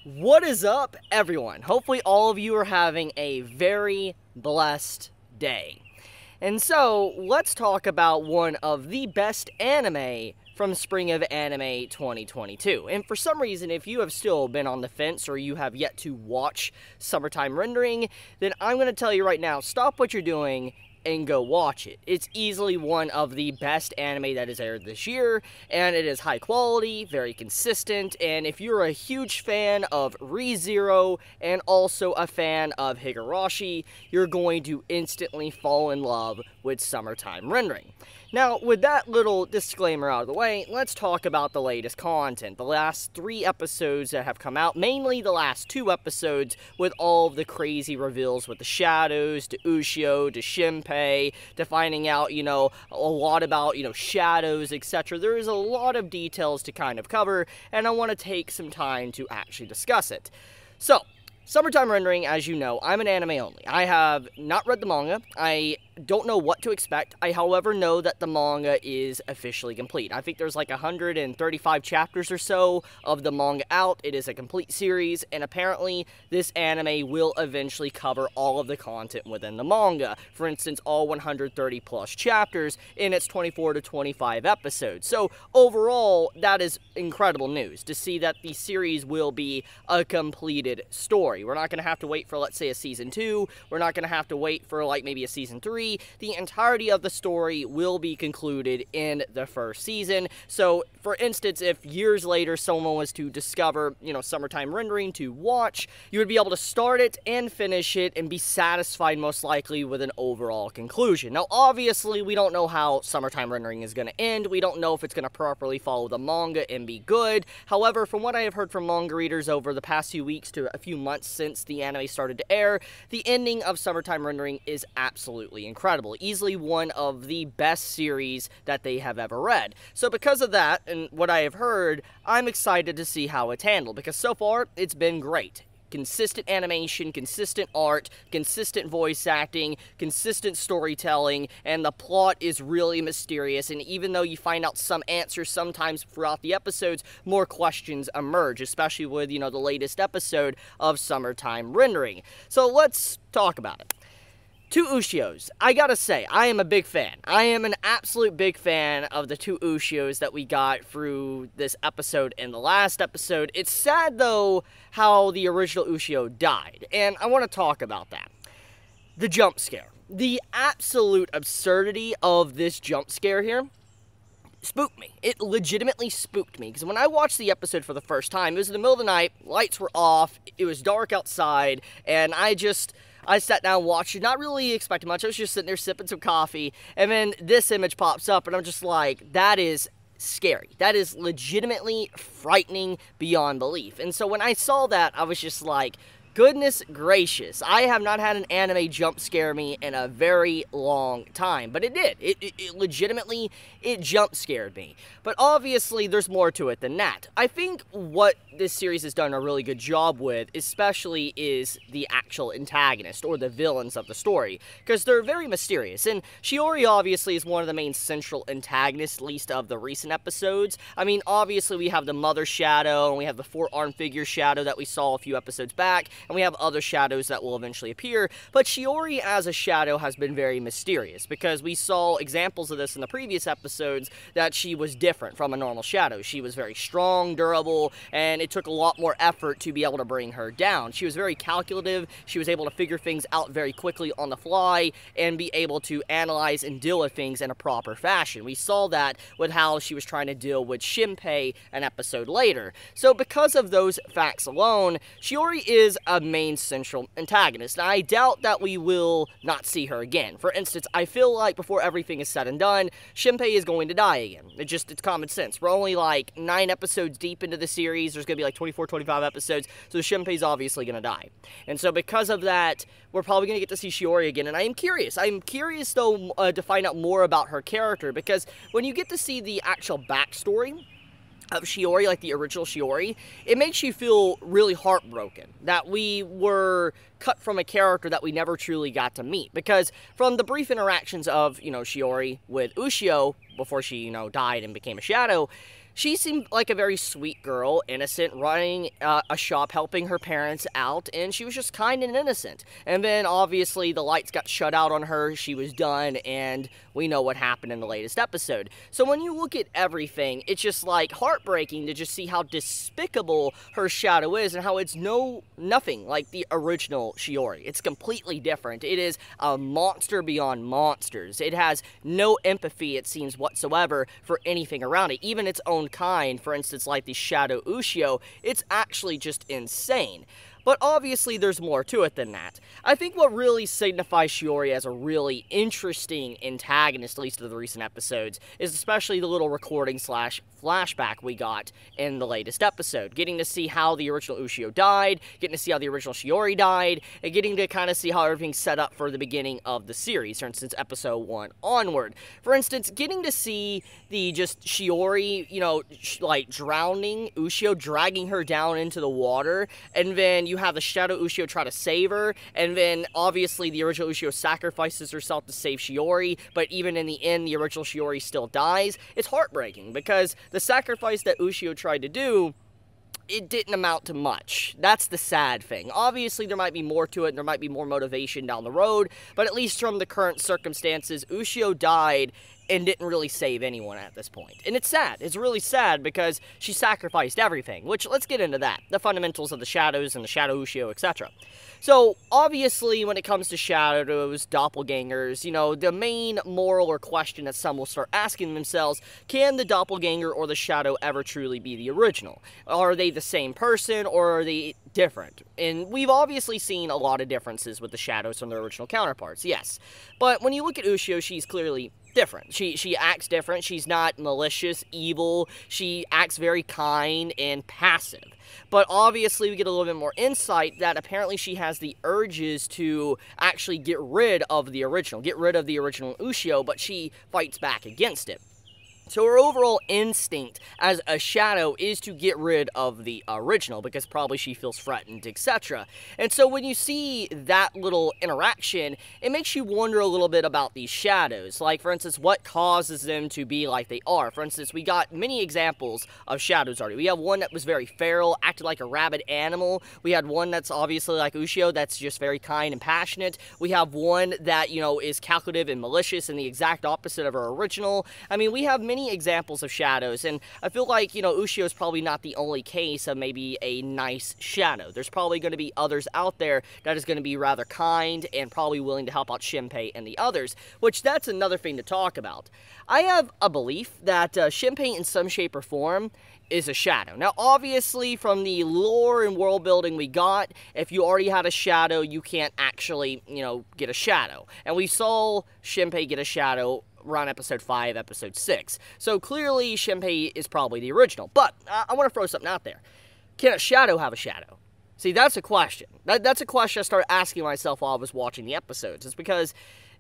What is up, everyone? Hopefully all of you are having a very blessed day. And so, let's talk about one of the best anime from Spring of Anime 2022. And for some reason, if you have still been on the fence or you have yet to watch Summertime Rendering, then I'm going to tell you right now, stop what you're doing and go watch it. It's easily one of the best anime that has aired this year, and it is high quality, very consistent, and if you're a huge fan of ReZero and also a fan of Higurashi, you're going to instantly fall in love with Summertime Rendering. Now, with that little disclaimer out of the way, let's talk about the latest content. The last 3 episodes that have come out, mainly the last 2 episodes with all of the crazy reveals with the shadows, to Ushio, to Shinpei, to finding out, a lot about, shadows, etc. There is a lot of details to kind of cover, and I want to take some time to actually discuss it. So, Summertime Rendering, as you know, I'm an anime only. I have not read the manga. I don't know what to expect. I, however, know that the manga is officially complete. I think there's like 135 chapters or so of the manga out. It is a complete series, and apparently this anime will eventually cover all of the content within the manga. For instance, all 130 plus chapters in its 24 to 25 episodes. So overall, that is incredible news to see that the series will be a completed story. We're not going to have to wait for, let's say, a season 2. We're not going to have to wait for like maybe a season 3. The entirety of the story will be concluded in the first season. So, for instance, if years later someone was to discover, Summertime Rendering to watch, you would be able to start it and finish it and be satisfied most likely with an overall conclusion. Now, obviously, we don't know how Summertime Rendering is going to end. We don't know if it's going to properly follow the manga and be good. However, from what I have heard from manga readers over the past few weeks to a few months since the anime started to air, the ending of Summertime Rendering is absolutely incredible. Easily one of the best series that they have ever read. So because of that, and what I have heard, I'm excited to see how it's handled, because so far, it's been great. Consistent animation, consistent art, consistent voice acting, consistent storytelling, and the plot is really mysterious, and even though you find out some answers sometimes throughout the episodes, more questions emerge, especially with, the latest episode of Summertime Rendering. So let's talk about it. 2 Ushios. I gotta say, I am a big fan. I am an absolute big fan of the 2 Ushios that we got through this episode and the last episode. It's sad, though, how the original Ushio died, and I want to talk about that. The jump scare. The absolute absurdity of this jump scare here spooked me. It legitimately spooked me, because when I watched the episode for the first time, it was in the middle of the night, lights were off, it was dark outside, and I sat down and watched it, not really expecting much. I was just sitting there sipping some coffee, and then this image pops up, and I'm just like, that is scary. That is legitimately frightening beyond belief. And so when I saw that, I was just like, goodness gracious, I have not had an anime jump scare me in a very long time, but it did. It legitimately, it jump scared me. But obviously, there's more to it than that. I think what this series has done a really good job with, especially, is the actual antagonist, or the villains of the story, because they're very mysterious, and Shiori obviously is one of the main central antagonists, at least of the recent episodes. I mean, obviously, we have the Mother Shadow, and we have the 4-armed figure Shadow that we saw a few episodes back, and we have other shadows that will eventually appear, but Shiori as a shadow has been very mysterious, because we saw examples of this in the previous episodes, that she was different from a normal shadow. She was very strong, durable, and it took a lot more effort to be able to bring her down. She was very calculative, she was able to figure things out very quickly on the fly, and be able to analyze and deal with things in a proper fashion. We saw that with how she was trying to deal with Shinpei an episode later. So because of those facts alone, Shiori is a main central antagonist, and I doubt that we will not see her again. For instance, I feel like before everything is said and done, Shinpei is going to die again. It's common sense. We're only like 9 episodes deep into the series. There's going to be like 24, 25 episodes, so Shinpei's obviously going to die. And so because of that, we're probably going to get to see Shiori again, and I am curious. I'm curious, though, to find out more about her character, because when you get to see the actual backstory of Shiori, like the original Shiori, it makes you feel really heartbroken that we were cut from a character that we never truly got to meet. Because from the brief interactions of, Shiori with Ushio before she, died and became a shadow, She seemed like a very sweet girl, innocent, running a shop, helping her parents out, and she was just kind and innocent. And then, obviously, the lights got shut out on her, she was done, and we know what happened in the latest episode. So when you look at everything, it's just, like, heartbreaking to just see how despicable her shadow is, and how it's nothing like the original Shiori. It's completely different. It is a monster beyond monsters. It has no empathy, it seems, whatsoever for anything around it, even its own kind. For instance, like the Shadow Ushio, it's actually just insane. But obviously there's more to it than that. I think what really signifies Shiori as a really interesting antagonist, at least of the recent episodes, is especially the little recording slash flashback we got in the latest episode. Getting to see how the original Ushio died, getting to see how the original Shiori died, and getting to kind of see how everything's set up for the beginning of the series, for instance, episode 1 onward. For instance, getting to see the just Shiori, you know, like drowning Ushio, dragging her down into the water, and then you have the Shadow Ushio try to save her, and then obviously the original Ushio sacrifices herself to save Shiori, but even in the end, the original Shiori still dies. It's heartbreaking, because the sacrifice that Ushio tried to do, it didn't amount to much. That's the sad thing. Obviously, there might be more to it, and there might be more motivation down the road, but at least from the current circumstances, Ushio died and didn't really save anyone at this point. And it's sad. It's really sad because she sacrificed everything, which, let's get into that. The fundamentals of the shadows and the Shadow Ushio, etc. So, obviously, when it comes to shadows, doppelgangers, you know, the main moral or question that some will start asking themselves, can the doppelganger or the shadow ever truly be the original? Are they the same person, or are they different? And we've obviously seen a lot of differences with the shadows from their original counterparts, yes. But when you look at Ushio, she's clearly different. She acts different. She's not malicious, evil. She acts very kind and passive. But obviously we get a little bit more insight that apparently she has the urges to actually get rid of the original Ushio, but she fights back against it. So her overall instinct as a shadow is to get rid of the original, because probably she feels threatened, etc. And so when you see that little interaction, it makes you wonder a little bit about these shadows. Like, for instance, what causes them to be like they are. For instance, we got many examples of shadows already. We have one that was very feral, acted like a rabid animal. We had one that's obviously like Ushio, that's just very kind and passionate. We have one that, you know, is calculative and malicious and the exact opposite of her original. I mean, we have many examples of shadows, and I feel like, you know, Ushio is probably not the only case of maybe a nice shadow. There's probably going to be others out there that is going to be rather kind and probably willing to help out Shinpei and the others, which that's another thing to talk about. I have a belief that Shinpei in some shape or form is a shadow. Now, obviously, from the lore and world building we got, if you already had a shadow, you can't actually, you know, get a shadow. And we saw Shinpei get a shadow around episode 5, episode 6. So clearly, Shinpei is probably the original. But I want to throw something out there. Can a shadow have a shadow? See, that's a question. That's a question I started asking myself while I was watching the episodes. It's because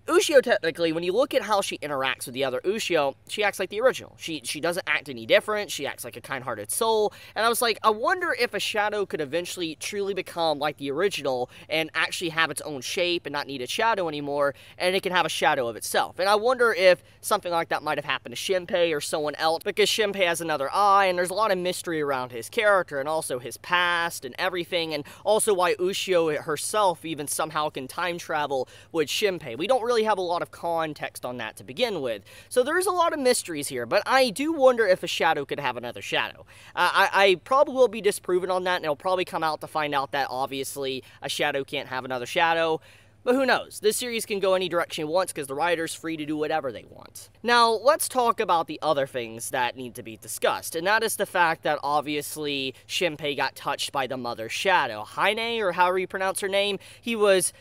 Ushio, technically, when you look at how she interacts with the other Ushio, she acts like the original. She doesn't act any different. She acts like a kind-hearted soul. And I was like, I wonder if a shadow could eventually truly become like the original and actually have its own shape and not need a shadow anymore, and it can have a shadow of itself. And I wonder if something like that might have happened to Shinpei or someone else, because Shinpei has another eye, and there's a lot of mystery around his character and also his past and everything, and also why Ushio herself even somehow can time travel with Shinpei. We don't really have a lot of context on that to begin with. So there's a lot of mysteries here, but I do wonder if a shadow could have another shadow. I probably will be disproven on that, and it'll probably come out to find out that obviously a shadow can't have another shadow. But who knows? This series can go any direction it wants because the writer's free to do whatever they want. Now, let's talk about the other things that need to be discussed, and that is the fact that obviously Shinpei got touched by the mother shadow. Haine, or however you pronounce her name, he was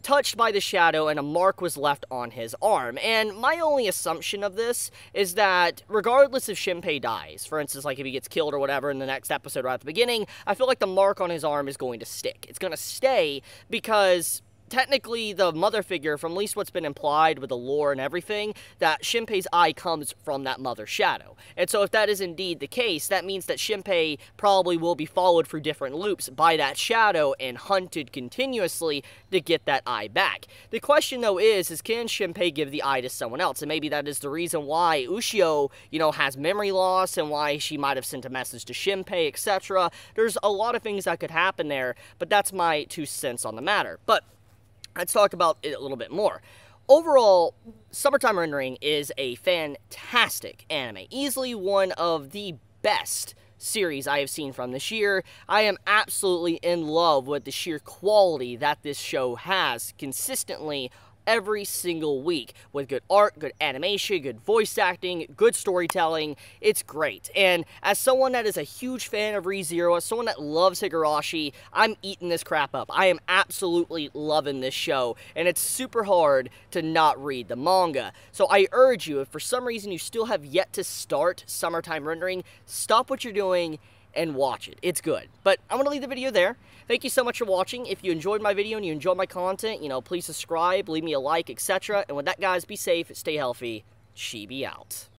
touched by the shadow and a mark was left on his arm. And my only assumption of this is that regardless if Shinpei dies, for instance, like if he gets killed or whatever in the next episode right at the beginning, I feel like the mark on his arm is going to stick. It's going to stay because technically the mother figure, from at least what's been implied with the lore and everything, that Shinpei's eye comes from that mother shadow. And so if that is indeed the case, that means that Shinpei probably will be followed through different loops by that shadow and hunted continuously to get that eye back. The question though is can Shinpei give the eye to someone else? And maybe that is the reason why Ushio, has memory loss and why she might have sent a message to Shinpei, etc. There's a lot of things that could happen there, but that's my 2 cents on the matter. But let's talk about it a little bit more. Overall, Summertime Rendering is a fantastic anime. Easily one of the best series I have seen from this year. I am absolutely in love with the sheer quality that this show has consistently every single week, with good art, good animation, good voice acting, good storytelling. It's great. And as someone that is a huge fan of ReZero, as someone that loves Higurashi, I'm eating this crap up. I am absolutely loving this show, and it's super hard to not read the manga. So I urge you, if for some reason you still have yet to start Summertime Rendering, stop what you're doing and watch it. It's good. But I'm going to leave the video there. Thank you so much for watching. If you enjoyed my video and you enjoyed my content, please subscribe, leave me a like, etc. And with that, guys, be safe, stay healthy. Chibi out.